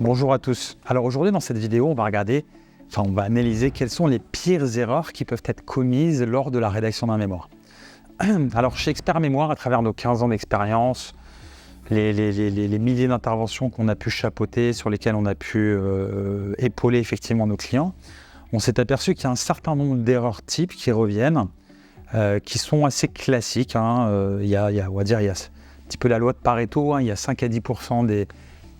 Bonjour à tous. Alors aujourd'hui dans cette vidéo, on va analyser quelles sont les pires erreurs qui peuvent être commises lors de la rédaction d'un mémoire. Alors chez Expert Mémoire, à travers nos 15 ans d'expérience, les milliers d'interventions qu'on a pu chapeauter, sur lesquelles on a pu épauler effectivement nos clients, on s'est aperçu qu'il y a un certain nombre d'erreurs types qui reviennent, qui sont assez classiques. Il y a un petit peu la loi de Pareto, il y a 5 à 10%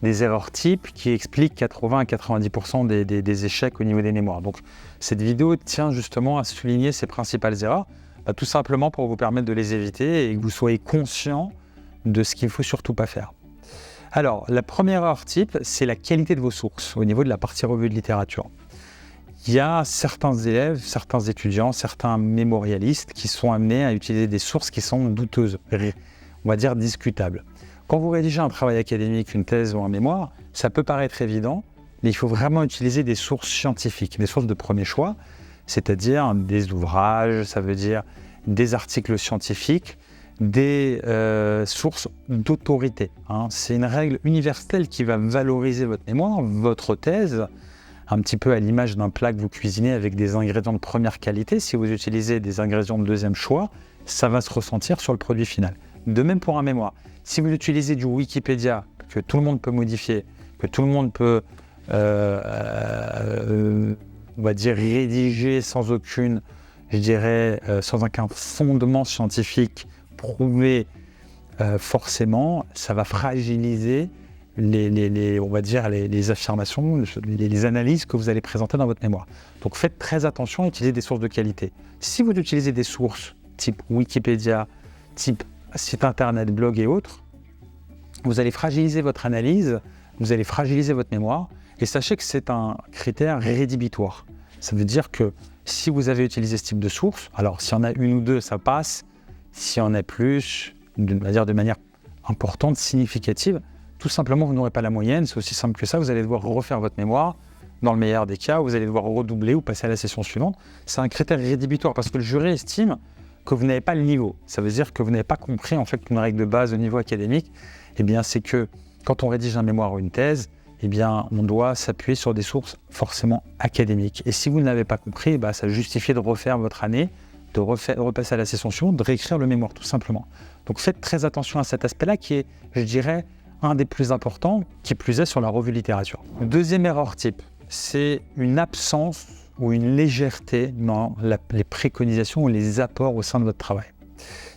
des erreurs types qui expliquent 80 à 90% des échecs au niveau des mémoires. Donc cette vidéo tient justement à souligner ces principales erreurs, tout simplement pour vous permettre de les éviter et que vous soyez conscient de ce qu'il ne faut surtout pas faire. Alors la première erreur type, c'est la qualité de vos sources au niveau de la partie revue de littérature. Il y a certains élèves, certains étudiants, certains mémorialistes qui sont amenés à utiliser des sources qui sont douteuses, on va dire discutables. Quand vous rédigez un travail académique, une thèse ou un mémoire, ça peut paraître évident, mais il faut vraiment utiliser des sources scientifiques, des sources de premier choix, c'est-à-dire des ouvrages, ça veut dire des articles scientifiques, des sources d'autorité. C'est une règle universelle qui va valoriser votre mémoire, votre thèse, un petit peu à l'image d'un plat que vous cuisinez avec des ingrédients de première qualité. Si vous utilisez des ingrédients de deuxième choix, ça va se ressentir sur le produit final. De même pour un mémoire. Si vous utilisez du Wikipédia, que tout le monde peut modifier, que tout le monde peut, on va dire, rédiger sans aucune, sans aucun fondement scientifique prouvé, forcément, ça va fragiliser les affirmations, les analyses que vous allez présenter dans votre mémoire. Donc faites très attention à utiliser des sources de qualité. Si vous utilisez des sources type Wikipédia, type site internet, blog et autres, vous allez fragiliser votre analyse, vous allez fragiliser votre mémoire, et sachez que c'est un critère rédhibitoire. Ça veut dire que si vous avez utilisé ce type de source, alors s'il y en a une ou deux, ça passe. S'il y en a plus, de manière importante, significative, tout simplement, vous n'aurez pas la moyenne. C'est aussi simple que ça. Vous allez devoir refaire votre mémoire. Dans le meilleur des cas, vous allez devoir redoubler ou passer à la session suivante. C'est un critère rédhibitoire parce que le jury estime que vous n'avez pas le niveau. Ça veut dire que vous n'avez pas compris en fait qu'une règle de base au niveau académique, c'est que quand on rédige un mémoire ou une thèse, on doit s'appuyer sur des sources forcément académiques. Et si vous ne l'avez pas compris, ça justifie de refaire votre année, de repasser à la session suivante, de réécrire le mémoire tout simplement. Donc faites très attention à cet aspect-là qui est, je dirais, un des plus importants, qui plus est sur la revue littérature. Deuxième erreur type, c'est une absence ou une légèreté dans les préconisations ou les apports au sein de votre travail.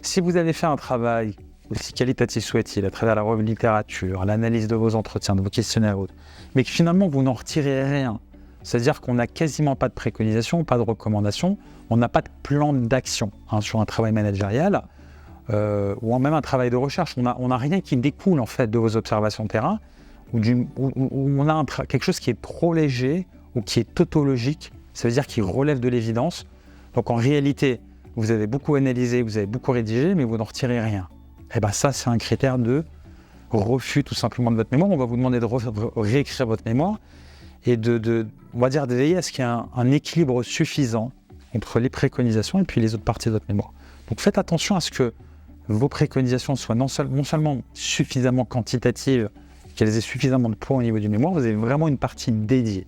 Si vous avez fait un travail aussi qualitatif soit-il, à travers la revue littérature, l'analyse de vos entretiens, de vos questionnaires et autres, mais que finalement vous n'en retirez rien, c'est-à-dire qu'on n'a quasiment pas de préconisation, pas de recommandation, on n'a pas de plan d'action sur un travail managérial, ou même un travail de recherche, on n'a rien qui découle en fait de vos observations terrain, ou on a quelque chose qui est trop léger ou qui est tautologique, ça veut dire qu'il relève de l'évidence. Donc en réalité, vous avez beaucoup analysé, vous avez beaucoup rédigé, mais vous n'en retirez rien. Ça, c'est un critère de refus tout simplement de votre mémoire. On va vous demander de réécrire votre mémoire et de veiller à ce qu'il y ait un équilibre suffisant entre les préconisations et puis les autres parties de votre mémoire. Donc faites attention à ce que vos préconisations soient non seulement suffisamment quantitatives, qu'elles aient suffisamment de poids au niveau du mémoire, vous avez vraiment une partie dédiée.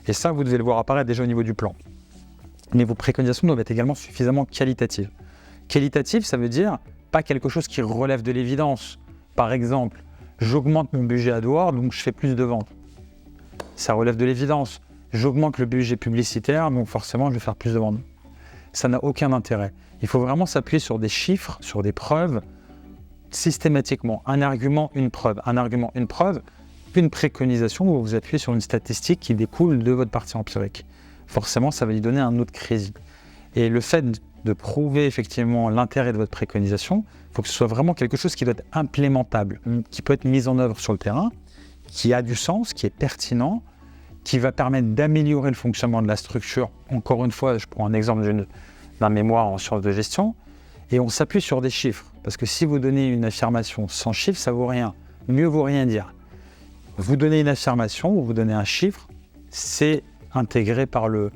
Et ça, vous devez le voir apparaître déjà au niveau du plan. Mais vos préconisations doivent être également suffisamment qualitatives. Qualitative, ça veut dire pas quelque chose qui relève de l'évidence. Par exemple, j'augmente mon budget AdWords, donc je fais plus de ventes. Ça relève de l'évidence. J'augmente le budget publicitaire, donc forcément, je vais faire plus de ventes. Ça n'a aucun intérêt. Il faut vraiment s'appuyer sur des chiffres, sur des preuves, systématiquement. Un argument, une preuve. Un argument, une preuve. Une préconisation où vous vous appuyez sur une statistique qui découle de votre partie empirique. Forcément, ça va lui donner un autre crédit. Et le fait de prouver effectivement l'intérêt de votre préconisation, il faut que ce soit vraiment quelque chose qui doit être implémentable, qui peut être mis en œuvre sur le terrain, qui a du sens, qui est pertinent, qui va permettre d'améliorer le fonctionnement de la structure. Encore une fois, je prends un exemple d'un mémoire en sciences de gestion, et on s'appuie sur des chiffres. Parce que si vous donnez une affirmation sans chiffre, ça vaut rien. Mieux vaut rien dire. Vous donnez une affirmation ou vous donnez un chiffre, c'est intégré par le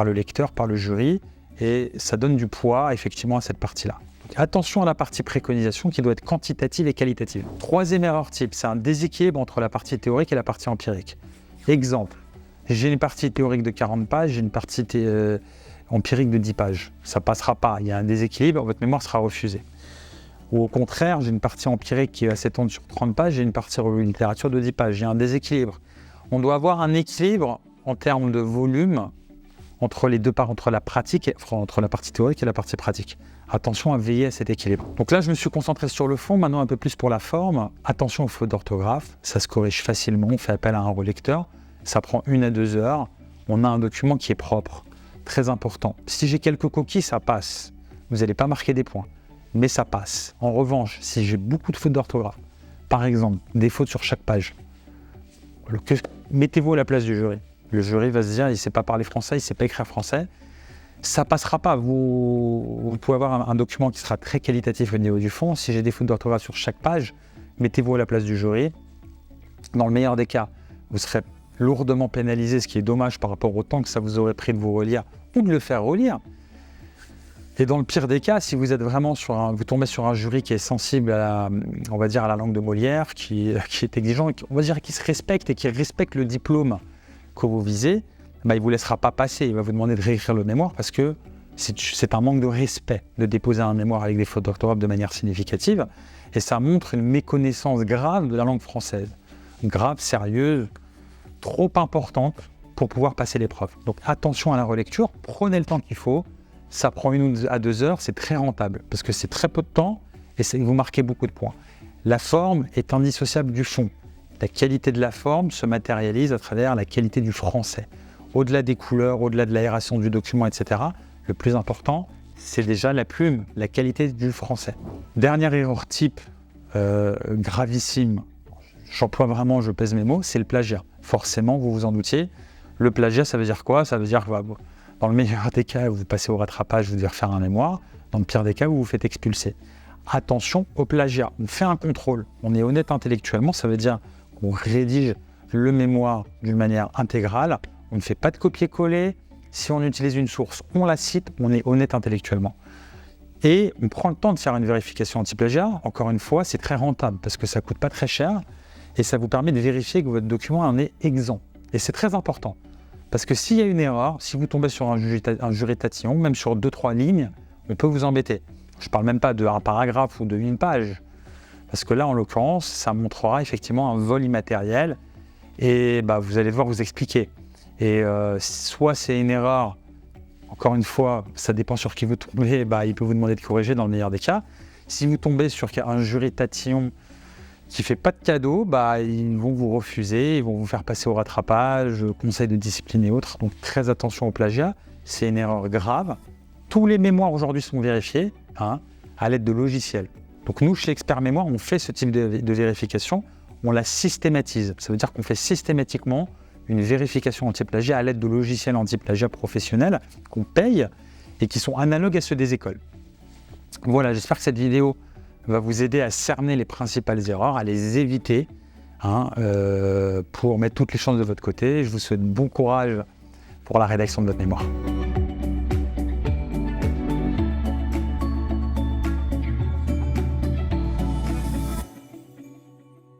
lecteur, par le jury, et ça donne du poids effectivement à cette partie-là. Donc, attention à la partie préconisation qui doit être quantitative et qualitative. Troisième erreur type, c'est un déséquilibre entre la partie théorique et la partie empirique. Exemple, j'ai une partie théorique de 40 pages, j'ai une partie empirique de 10 pages. Ça ne passera pas, il y a un déséquilibre, votre mémoire sera refusée. Ou au contraire, j'ai une partie empirique qui va s'étendre sur 30 pages, j'ai une partie revue de littérature de 10 pages. Il y a un déséquilibre. On doit avoir un équilibre en termes de volume entre les deux parts, entre la partie théorique et la partie pratique. Attention à veiller à cet équilibre. Donc là, je me suis concentré sur le fond, maintenant un peu plus pour la forme. Attention aux fautes d'orthographe, ça se corrige facilement, on fait appel à un relecteur. Ça prend 1 à 2 heures. On a un document qui est propre, très important. Si j'ai quelques coquilles, ça passe. Vous n'allez pas marquer des points, mais ça passe. En revanche, si j'ai beaucoup de fautes d'orthographe, par exemple, des fautes sur chaque page, mettez-vous à la place du jury. Le jury va se dire, il ne sait pas parler français, il ne sait pas écrire français. Ça ne passera pas. Vous pouvez avoir un document qui sera très qualitatif au niveau du fond. Si j'ai des fautes d'orthographe sur chaque page, mettez-vous à la place du jury. Dans le meilleur des cas, vous serez lourdement pénalisé, ce qui est dommage par rapport au temps que ça vous aurait pris de vous relire ou de le faire relire. Et dans le pire des cas, si vous êtes vraiment vous tombez sur un jury qui est sensible à la langue de Molière, qui est exigeant, on va dire qui se respecte et qui respecte le diplôme que vous visez, il ne vous laissera pas passer. Il va vous demander de réécrire le mémoire parce que c'est un manque de respect de déposer un mémoire avec des fautes d'orthographe de manière significative. Et ça montre une méconnaissance grave de la langue française. Grave, sérieuse, trop importante pour pouvoir passer l'épreuve. Donc attention à la relecture, prenez le temps qu'il faut. Ça prend 1 à 2 heures, c'est très rentable parce que c'est très peu de temps et vous marquez beaucoup de points. La forme est indissociable du fond. La qualité de la forme se matérialise à travers la qualité du français. Au-delà des couleurs, au-delà de l'aération du document, etc., le plus important, c'est déjà la plume, la qualité du français. Dernière erreur type, gravissime, j'emploie vraiment, je pèse mes mots, c'est le plagiat. Forcément, vous vous en doutiez, le plagiat, ça veut dire quoi? Ça veut dire que dans le meilleur des cas, vous passez au rattrapage, vous devez refaire un mémoire. Dans le pire des cas, vous vous faites expulser. Attention au plagiat, on fait un contrôle, on est honnête intellectuellement, ça veut dire qu'on rédige le mémoire d'une manière intégrale, on ne fait pas de copier-coller, si on utilise une source, on la cite, on est honnête intellectuellement. Et on prend le temps de faire une vérification anti-plagiat, encore une fois, c'est très rentable parce que ça ne coûte pas très cher et ça vous permet de vérifier que votre document en est exempt. Et c'est très important parce que s'il y a une erreur, si vous tombez sur un jury tatillon, même sur 2-3 lignes, on peut vous embêter. Je ne parle même pas d'un paragraphe ou d'une page. Parce que là, en l'occurrence, ça montrera effectivement un vol immatériel et vous allez devoir vous expliquer. Et soit c'est une erreur, encore une fois, ça dépend sur qui vous tombez, il peut vous demander de corriger dans le meilleur des cas. Si vous tombez sur un jury tatillon qui ne fait pas de cadeau, ils vont vous refuser, ils vont vous faire passer au rattrapage, conseil de discipline et autres. Donc très attention au plagiat, c'est une erreur grave. Tous les mémoires aujourd'hui sont vérifiés à l'aide de logiciels. Donc nous, chez Expert Mémoire, on fait ce type de vérification, on la systématise. Ça veut dire qu'on fait systématiquement une vérification anti-plagiat à l'aide de logiciels anti-plagiat professionnels qu'on paye et qui sont analogues à ceux des écoles. Voilà, j'espère que cette vidéo va vous aider à cerner les principales erreurs, à les éviter pour mettre toutes les chances de votre côté. Je vous souhaite bon courage pour la rédaction de votre mémoire.